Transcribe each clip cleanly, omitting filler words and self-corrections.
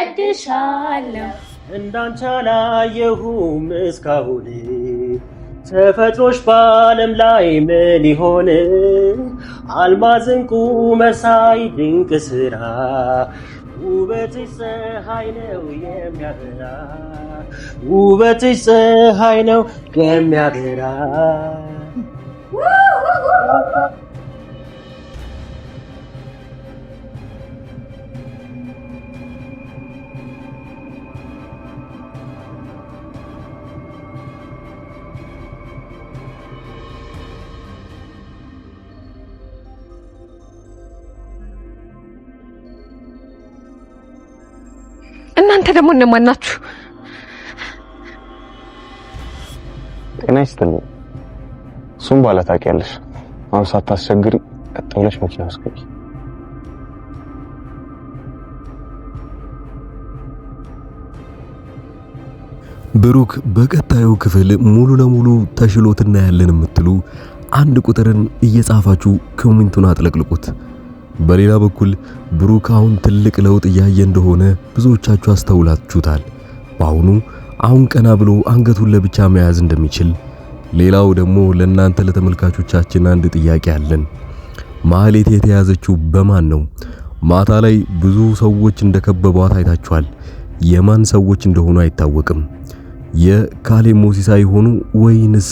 ወድሻለሁ እንዳንቺ አላየሁም እስካሁን ተፈጥሮሽ በዓለም ላይ ምን ይሆን አልማዝ ዕንቁ መሳይ ድንቅ ስራ ውበትሽ ፀሐይ ነው የሚያበራ ውበትሽ ፀሐይ ነው የሚያበራ እናንተ ደግሞ እነማን ናችሁ? ጤና ይስጥልኝ። እሱም ባለ ታውቂያለሽ። አሁን ሳታስቸግሪ ቀጥ ብለሽ መኪና ውስጥ ግቢ። ብሩክ በቀጣዩ ክፍል ሙሉ ለሙሉ ተሽሎት እናያለን የምትሉ አንድ ቁጥርን እየጻፋችሁ ኮሜንቱን አጥለቅልቁት። በሌላ በኩል ብሩክ አሁን ትልቅ ለውጥ እያየ እንደሆነ ብዙዎቻችሁ አስተውላችሁታል። አሁን ቀና ብሎ አንገቱን ለብቻ መያዝ እንደሚችል። ሌላው ደግሞ ለእናንተ ለተመልካቾቻችን አንድ ጥያቄ አለን። ማህሌት የተያዘችው በማን ነው? ማታ ላይ ብዙ ሰዎች እንደከበቧት አይታችኋል። የማን ሰዎች እንደሆኑ አይታወቅም። የካሌብ ሞሲሳ ይሆኑ ወይንስ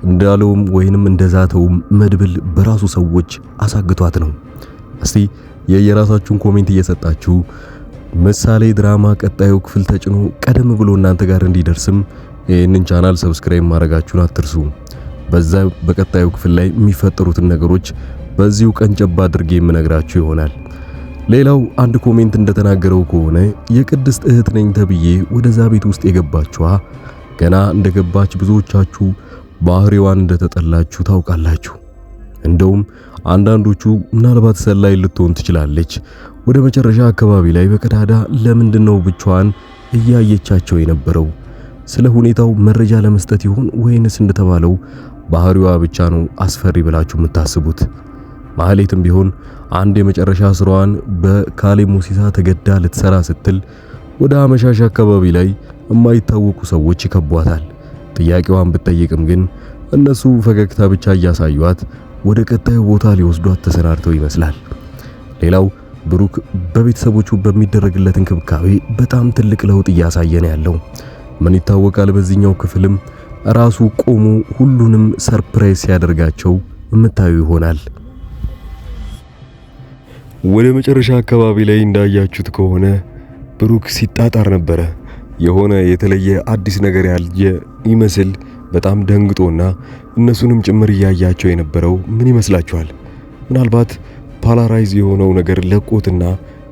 እንዳለውም ወይንም እንደዛተውም መድብል በራሱ ሰዎች አሳግቷት ነው? እስቲ የየራሳችሁን ኮሜንት እየሰጣችሁ ምሳሌ ድራማ ቀጣዩ ክፍል ተጭኖ ቀደም ብሎ እናንተ ጋር እንዲደርስም ይህንን ቻናል ሰብስክራይብ ማድረጋችሁን አትርሱ። በዛ በቀጣዩ ክፍል ላይ የሚፈጠሩትን ነገሮች በዚሁ ቀንጨብ አድርጌ የምነግራችሁ ይሆናል። ሌላው አንድ ኮሜንት እንደተናገረው ከሆነ የቅድስት እህት ነኝ ተብዬ ወደዛ ቤት ውስጥ የገባችዋ ገና እንደገባች ብዙዎቻችሁ ባህሪዋን እንደተጠላችሁ ታውቃላችሁ። እንደውም አንዳንዶቹ ምናልባት ሰላይ ልትሆን ትችላለች። ወደ መጨረሻ አካባቢ ላይ በቀዳዳ ለምንድነው ብቻዋን እያየቻቸው የነበረው? ስለ ሁኔታው መረጃ ለመስጠት ይሆን ወይንስ እንደተባለው ባህሪዋ ብቻ ነው አስፈሪ ብላችሁ የምታስቡት? ማህሌትም ቢሆን አንድ የመጨረሻ ስራዋን በካሌብ ሞሲሳ ተገዳ ልትሰራ ስትል ወደ አመሻሽ አካባቢ ላይ የማይታወቁ ሰዎች ይከቧታል። ጥያቄዋን ብትጠይቅም ግን እነሱ ፈገግታ ብቻ እያሳዩት ወደ ቀጣዩ ቦታ ሊወስዷት ተሰናድተው ይመስላል። ሌላው ብሩክ በቤተሰቦቹ በሚደረግለት እንክብካቤ በጣም ትልቅ ለውጥ እያሳየ ነው ያለው። ምን ይታወቃል፣ በዚህኛው ክፍልም ራሱ ቆሞ ሁሉንም ሰርፕራይዝ ሲያደርጋቸው የምታዩ ይሆናል። ወደ መጨረሻ አካባቢ ላይ እንዳያችሁት ከሆነ ብሩክ ሲጣጣር ነበረ። የሆነ የተለየ አዲስ ነገር ያየ ይመስል በጣም ደንግጦና እነሱንም ጭምር እያያቸው የነበረው ምን ይመስላችኋል? ምናልባት ፓላራይዝ የሆነው ነገር ለቆትና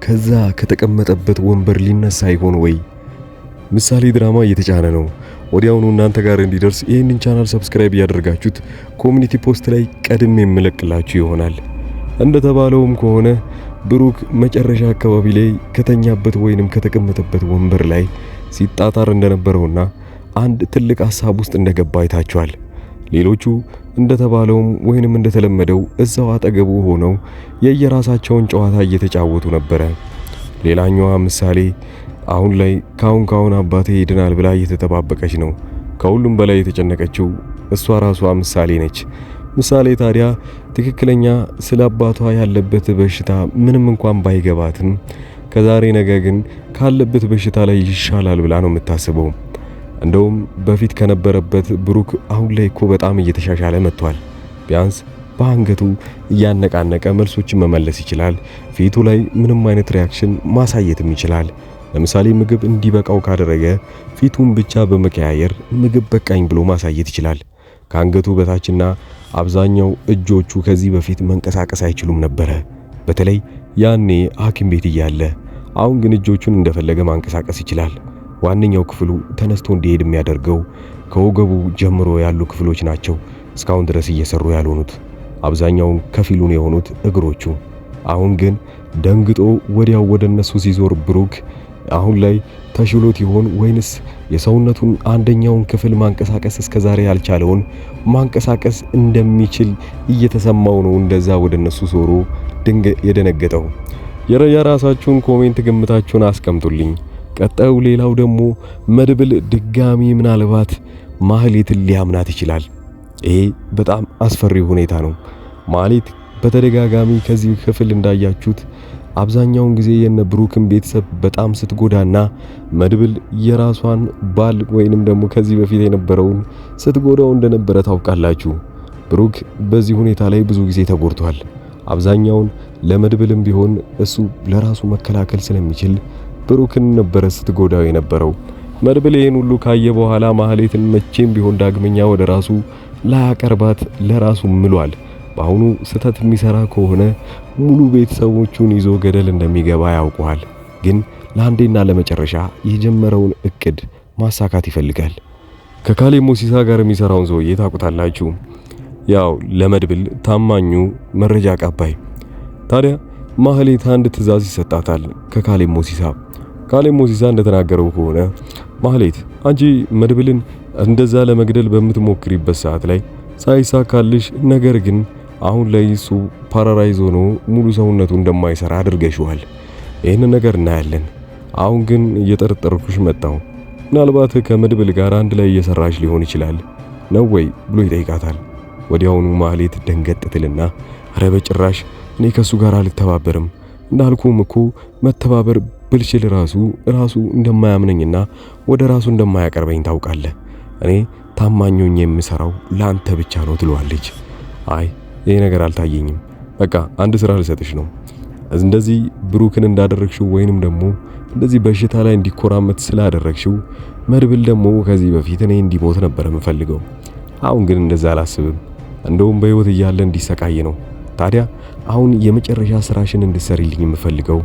ከዛ ከተቀመጠበት ወንበር ሊነሳ ይሆን ወይ? ምሳሌ ድራማ እየተጫነ ነው። ወዲያውኑ እናንተ ጋር እንዲደርስ ይህንን ቻናል ሰብስክራይብ ያደርጋችሁት ኮሚኒቲ ፖስት ላይ ቀድሜ የምለቅላችሁ ይሆናል። እንደተባለውም ከሆነ ብሩክ መጨረሻ አካባቢ ላይ ከተኛበት ወይንም ከተቀመጠበት ወንበር ላይ ሲጣጣር እንደነበረውና አንድ ትልቅ ሐሳብ ውስጥ እንደገባ አይታችኋል። ሌሎቹ እንደተባለውም ወይንም እንደተለመደው እዛው አጠገቡ ሆነው የየራሳቸውን ጨዋታ እየተጫወቱ ነበረ። ሌላኛዋ ምሳሌ አሁን ላይ ካሁን አባቴ ይድናል ብላ እየተጠባበቀች ነው። ከሁሉም በላይ የተጨነቀችው እሷ ራሷ ምሳሌ ነች። ምሳሌ ታዲያ ትክክለኛ ስለ አባቷ ያለበት በሽታ ምንም እንኳን ባይገባትም ከዛሬ ነገ ግን ካለበት በሽታ ላይ ይሻላል ብላ ነው የምታስበው። እንደውም በፊት ከነበረበት ብሩክ አሁን ላይ እኮ በጣም እየተሻሻለ መጥቷል። ቢያንስ በአንገቱ እያነቃነቀ መልሶችን መመለስ ይችላል። ፊቱ ላይ ምንም አይነት ሪያክሽን ማሳየትም ይችላል። ለምሳሌ ምግብ እንዲበቃው ካደረገ ፊቱን ብቻ በመቀያየር ምግብ በቃኝ ብሎ ማሳየት ይችላል። ከአንገቱ በታችና አብዛኛው እጆቹ ከዚህ በፊት መንቀሳቀስ አይችሉም ነበረ፣ በተለይ ያኔ ሐኪም ቤት እያለ። አሁን ግን እጆቹን እንደፈለገ ማንቀሳቀስ ይችላል። ዋነኛው ክፍሉ ተነስቶ እንዲሄድ የሚያደርገው ከወገቡ ጀምሮ ያሉ ክፍሎች ናቸው እስካሁን ድረስ እየሰሩ ያልሆኑት፣ አብዛኛውን ከፊሉን የሆኑት እግሮቹ። አሁን ግን ደንግጦ ወዲያው ወደ እነሱ ሲዞር ብሩክ አሁን ላይ ተሽሎት ይሆን ወይንስ የሰውነቱን አንደኛውን ክፍል ማንቀሳቀስ እስከዛሬ ያልቻለውን ማንቀሳቀስ እንደሚችል እየተሰማው ነው እንደዛ ወደ እነሱ ዞሮ የደነገጠው? የራሳችሁን ኮሜንት ግምታችሁን አስቀምጡልኝ። ቀጣዩ ሌላው ደግሞ መድብል ድጋሚ ምናልባት ማህሌትን ሊያምናት ይችላል። ይሄ በጣም አስፈሪ ሁኔታ ነው። ማህሌት በተደጋጋሚ ከዚህ ክፍል እንዳያችሁት አብዛኛውን ጊዜ የነ ብሩክን ቤተሰብ በጣም ስትጎዳና መድብል የራሷን ባል ወይንም ደግሞ ከዚህ በፊት የነበረውን ስትጎዳው እንደነበረ ታውቃላችሁ። ብሩክ በዚህ ሁኔታ ላይ ብዙ ጊዜ ተጎድቷል። አብዛኛውን ለመድብልም ቢሆን እሱ ለራሱ መከላከል ስለሚችል ብሩክን ነበረ ስትጎዳው የነበረው። መድብል ይህን ሁሉ ካየ በኋላ ማህሌትን መቼም ቢሆን ዳግመኛ ወደ ራሱ ላያቀርባት ለራሱ ምሏል። በአሁኑ ስህተት የሚሰራ ከሆነ ሙሉ ቤተሰቦቹን ይዞ ገደል እንደሚገባ ያውቀዋል። ግን ለአንዴና ለመጨረሻ የጀመረውን እቅድ ማሳካት ይፈልጋል። ከካሌብ ሞሲሳ ጋር የሚሰራውን ሰውዬ ታውቁታላችሁ። ያው ለመድብል ታማኙ መረጃ አቀባይ። ታዲያ ማህሌት አንድ ትዕዛዝ ይሰጣታል ከካሌብ ሞሲሳ። ካሌብ ሞሲሳ እንደተናገረው ከሆነ ማህሌት አንቺ መድብልን እንደዛ ለመግደል በምትሞክሪበት ሰዓት ላይ ሳይሳካልሽ፣ ነገር ግን አሁን ላይ እሱ ፓራላይዝ ሆኖ ሙሉ ሰውነቱ እንደማይሰራ አድርገሽዋል። ይህንን ነገር እናያለን። አሁን ግን እየጠረጠርኩሽ መጣው። ምናልባት ከመድብል ጋር አንድ ላይ እየሰራሽ ሊሆን ይችላል ነው ወይ ብሎ ይጠይቃታል። ወዲያውኑ ማህሌት ደንገጥ ትልና አረ በጭራሽ እኔ ከሱ ጋር አልተባበርም፣ እንዳልኩም እኮ መተባበር ብልችል ራሱ እንደማያምነኝና ወደ ራሱ እንደማያቀርበኝ ታውቃለህ። እኔ ታማኞኝ የምሰራው ላንተ ብቻ ነው ትለዋለች። አይ ይሄ ነገር አልታየኝም። በቃ አንድ ስራ ልሰጥሽ ነው። እንደዚህ ብሩክን እንዳደረግሽው ወይንም ደግሞ እንደዚህ በሽታ ላይ እንዲኮራመት ስላደረግሽው መድብል ደግሞ ከዚህ በፊት እኔ እንዲሞት ነበር የምፈልገው። አሁን ግን እንደዛ አላስብም። እንደውም በህይወት እያለ እንዲሰቃይ ነው። ታዲያ አሁን የመጨረሻ ስራሽን እንድትሰሪልኝ የምፈልገው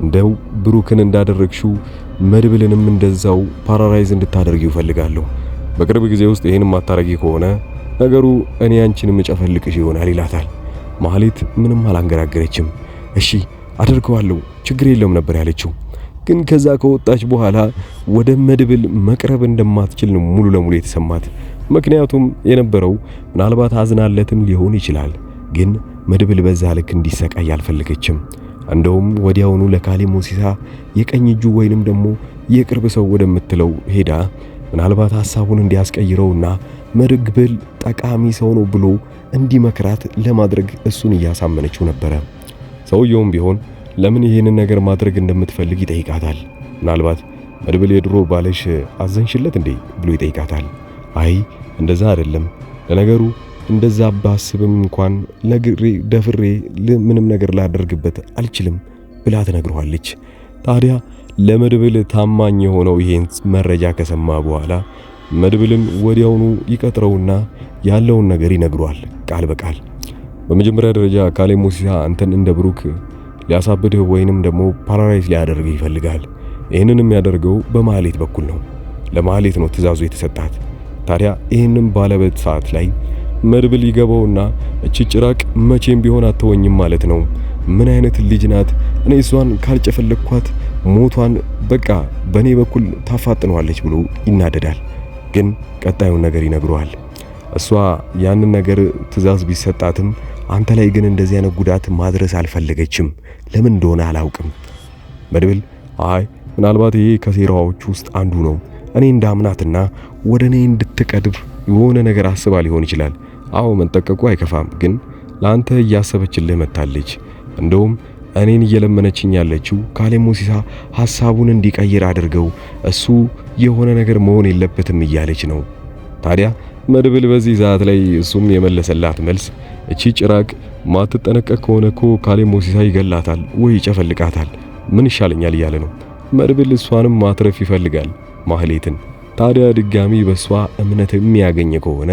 እንደው ብሩክን እንዳደረግሽው መድብልንም እንደዛው ፓራላይዝ እንድታደርጊው ፈልጋለሁ። በቅርብ ጊዜ ውስጥ ይሄን ማታረጊ ከሆነ ነገሩ እኔ አንቺንም እጨፈልቅሽ ይሆናል ይላታል። ማህሌት ምንም አላንገራገረችም። እሺ አደርገዋለሁ ችግር የለውም ነበር ያለችው። ግን ከዛ ከወጣች በኋላ ወደ መድብል መቅረብ እንደማትችል ነው ሙሉ ለሙሉ የተሰማት። ምክንያቱም የነበረው ምናልባት አዝናለትም ሊሆን ይችላል፣ ግን መድብል በዛ ልክ እንዲሰቃይ አልፈለገችም። እንደውም ወዲያውኑ ለካሌብ ሞሲሳ የቀኝ እጁ ወይንም ደግሞ የቅርብ ሰው ወደምትለው ሄዳ ምናልባት ሐሳቡን እንዲያስቀይረውና መድብል ጠቃሚ ሰው ነው ብሎ እንዲመክራት ለማድረግ እሱን እያሳመነችው ነበረ። ሰውየውም ቢሆን ለምን ይሄንን ነገር ማድረግ እንደምትፈልግ ይጠይቃታል። ምናልባት መድብል የድሮ ባለሽ አዘንሽለት እንዴ ብሎ ይጠይቃታል። አይ እንደዛ አይደለም፣ ለነገሩ እንደዛ ባስብም እንኳን ነግሬ ደፍሬ ምንም ነገር ላደርግበት አልችልም ብላ ትነግረዋለች። ታዲያ ለመድብል ታማኝ የሆነው ይሄን መረጃ ከሰማ በኋላ መድብልን ወዲያውኑ ይቀጥረውና ያለውን ነገር ይነግረዋል ቃል በቃል። በመጀመሪያ ደረጃ ካሌብ ሞሲሳ አንተን እንደ ብሩክ ሊያሳብድህ ወይንም ደግሞ ፓራላይዝ ሊያደርግህ ይፈልጋል። ይህንንም ያደርገው በማህሌት በኩል ነው። ለማህሌት ነው ትዕዛዙ የተሰጣት። ታዲያ ይህንን ባለበት ሰዓት ላይ መድብል ይገባውና እቺ ጭራቅ መቼም ቢሆን አትወኝም ማለት ነው። ምን አይነት ልጅ ናት? እኔ እሷን ካልጨፈለኳት ሞቷን በቃ በኔ በኩል ታፋጥነዋለች ብሎ ይናደዳል። ግን ቀጣዩን ነገር ይነግረዋል። እሷ ያንን ነገር ትዕዛዝ ቢሰጣትም አንተ ላይ ግን እንደዚህ አይነት ጉዳት ማድረስ አልፈለገችም። ለምን እንደሆነ አላውቅም። መድብል አይ ምናልባት ይሄ ከሴራዎች ውስጥ አንዱ ነው። እኔ እንዳምናትና ወደ እኔ እንድትቀድብ የሆነ ነገር አስባ ሊሆን ይችላል። አዎ መንጠቀቁ አይከፋም፣ ግን ላንተ እያሰበችልህ መታለች። እንደውም እኔን እየለመነችኝ ያለችው ካሌብ ሞሲሳ ሐሳቡን እንዲቀይር አድርገው እሱ የሆነ ነገር መሆን የለበትም እያለች ነው። ታዲያ መድብል በዚህ ሰዓት ላይ እሱም የመለሰላት መልስ እቺ ጭራቅ ማትጠነቀቅ ከሆነ እኮ ካሌብ ሞሲሳ ይገላታል ወይ ይጨፈልቃታል፣ ምን ይሻለኛል እያለ ነው። መድብል እሷንም ማትረፍ ይፈልጋል ማህሌትን። ታዲያ ድጋሚ በሷ እምነት የሚያገኝ ከሆነ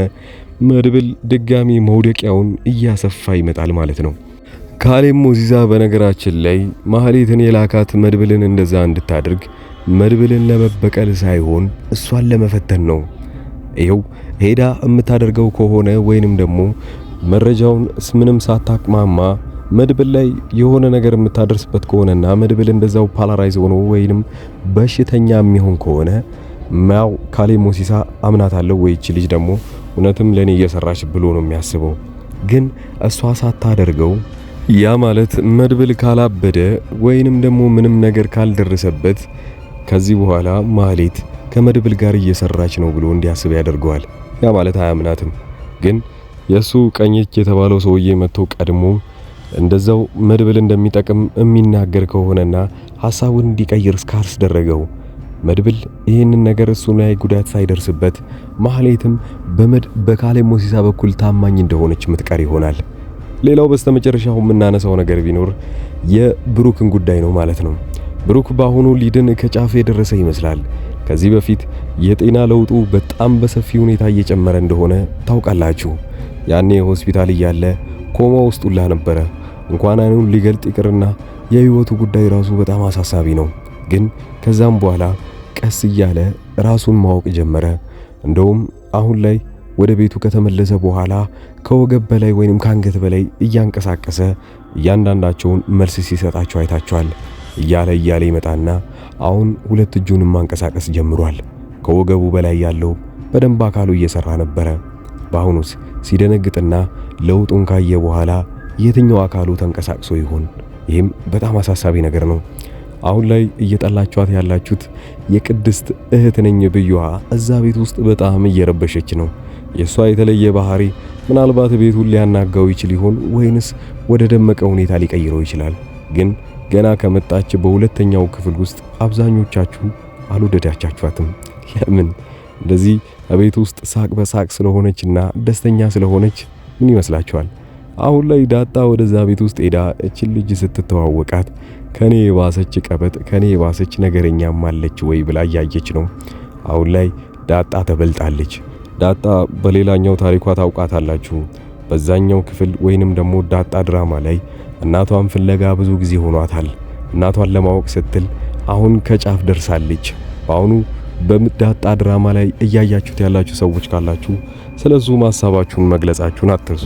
መድብል ድጋሚ መውደቂያውን እያሰፋ ይመጣል ማለት ነው። ካሌብ ሞሲሳ በነገራችን ላይ ማህሌትን የላካት መድብልን እንደዛ እንድታደርግ መድብልን ለመበቀል ሳይሆን እሷን ለመፈተን ነው። ይኸው ሄዳ የምታደርገው ከሆነ ወይንም ደግሞ መረጃውን ምንም ሳታቅማማ መድብል ላይ የሆነ ነገር የምታደርስበት ከሆነና መድብል እንደዛው ፓራላይዝ ሆኖ ወይንም በሽተኛ የሚሆን ከሆነ ማው ካሌብ ሞሲሳ አምናታለሁ ወይ እቺ ልጅ ደግሞ እውነትም ለኔ እየሰራች ብሎ ነው የሚያስበው። ግን እሷ ሳታደርገው ያ ማለት መድብል ካላበደ ወይንም ደግሞ ምንም ነገር ካልደረሰበት ከዚህ በኋላ ማህሌት ከመድብል ጋር እየሰራች ነው ብሎ እንዲያስብ ያደርገዋል። ያ ማለት አያምናትም። ግን የሱ ቀኝ እጅ የተባለው ሰውዬ መጥቶ ቀድሞ እንደዛው መድብል እንደሚጠቅም የሚናገር ከሆነና ሐሳቡን እንዲቀይር እስካስደረገው መድብል ይህንን ነገር እሱ ላይ ጉዳት ሳይደርስበት ማህሌትም በካሌብ ሞሲሳ በኩል ታማኝ እንደሆነች ምትቀር ይሆናል። ሌላው በስተመጨረሻው የምናነሳው ነገር ቢኖር የብሩክን ጉዳይ ነው ማለት ነው። ብሩክ በአሁኑ ሊድን ከጫፍ የደረሰ ይመስላል። ከዚህ በፊት የጤና ለውጡ በጣም በሰፊ ሁኔታ እየጨመረ እንደሆነ ታውቃላችሁ። ያኔ ሆስፒታል እያለ ኮማ ውስጥ ሁላ ነበረ። እንኳን አይኑን ሊገልጥ ይቅርና የህይወቱ ጉዳይ ራሱ በጣም አሳሳቢ ነው። ግን ከዛም በኋላ ቀስ እያለ ራሱን ማወቅ ጀመረ። እንደውም አሁን ላይ ወደ ቤቱ ከተመለሰ በኋላ ከወገብ በላይ ወይንም ከአንገት በላይ እያንቀሳቀሰ እያንዳንዳቸውን መልስ ሲሰጣቸው አይታቸዋል። እያለ ይመጣና አሁን ሁለት እጁንም ማንቀሳቀስ ጀምሯል። ከወገቡ በላይ ያለው በደንብ አካሉ እየሰራ ነበረ። በአሁኑስ ሲደነግጥና ለውጡን ካየ በኋላ የትኛው አካሉ ተንቀሳቅሶ ይሆን? ይህም በጣም አሳሳቢ ነገር ነው። አሁን ላይ እየጠላችኋት ያላችሁት የቅድስት እህት ነኝ ብዩዋ እዛ ቤት ውስጥ በጣም እየረበሸች ነው። የሷ የተለየ ባህሪ ምናልባት ቤቱን ሊያናጋው ይችል ይሆን ወይንስ ወደ ደመቀ ሁኔታ ሊቀይረው ይችላል። ግን ገና ከመጣች በሁለተኛው ክፍል ውስጥ አብዛኞቻችሁ አልወደዳቻችኋትም። ለምን? እንደዚህ ቤት ውስጥ ሳቅ በሳቅ ስለሆነችና ደስተኛ ስለሆነች ምን ይመስላችኋል? አሁን ላይ ዳጣ ወደዛ ቤት ውስጥ ሄዳ እቺን ልጅ ስትተዋወቃት ከኔ የባሰች ቀበጥ ከኔ የባሰች ነገረኛም አለች ወይ ብላ ያየች ነው። አሁን ላይ ዳጣ ተበልጣለች። ዳጣ በሌላኛው ታሪኳ ታውቃታላችሁ። በዛኛው ክፍል ወይንም ደግሞ ዳጣ ድራማ ላይ እናቷን ፍለጋ ብዙ ጊዜ ሆኗታል። እናቷን ለማወቅ ስትል አሁን ከጫፍ ደርሳለች። በአሁኑ በዳጣ ድራማ ላይ እያያችሁት ያላችሁ ሰዎች ካላችሁ ስለሱ ማሳባችሁን መግለጻችሁን አትርሱ።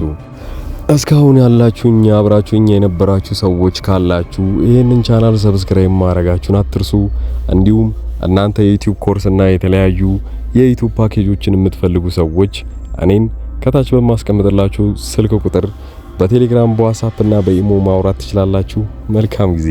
እስካሁን ያላችሁኝ አብራችሁኝ የነበራችሁ ሰዎች ካላችሁ ይህንን ቻናል ሰብስክራይብ ማድረጋችሁን አትርሱ። እንዲሁም እናንተ የዩቲዩብ ኮርስ እና የተለያዩ የዩቲዩብ ፓኬጆችን የምትፈልጉ ሰዎች እኔን ከታች በማስቀምጥላችሁ ስልክ ቁጥር በቴሌግራም በዋትስአፕ እና በኢሞ ማውራት ትችላላችሁ። መልካም ጊዜ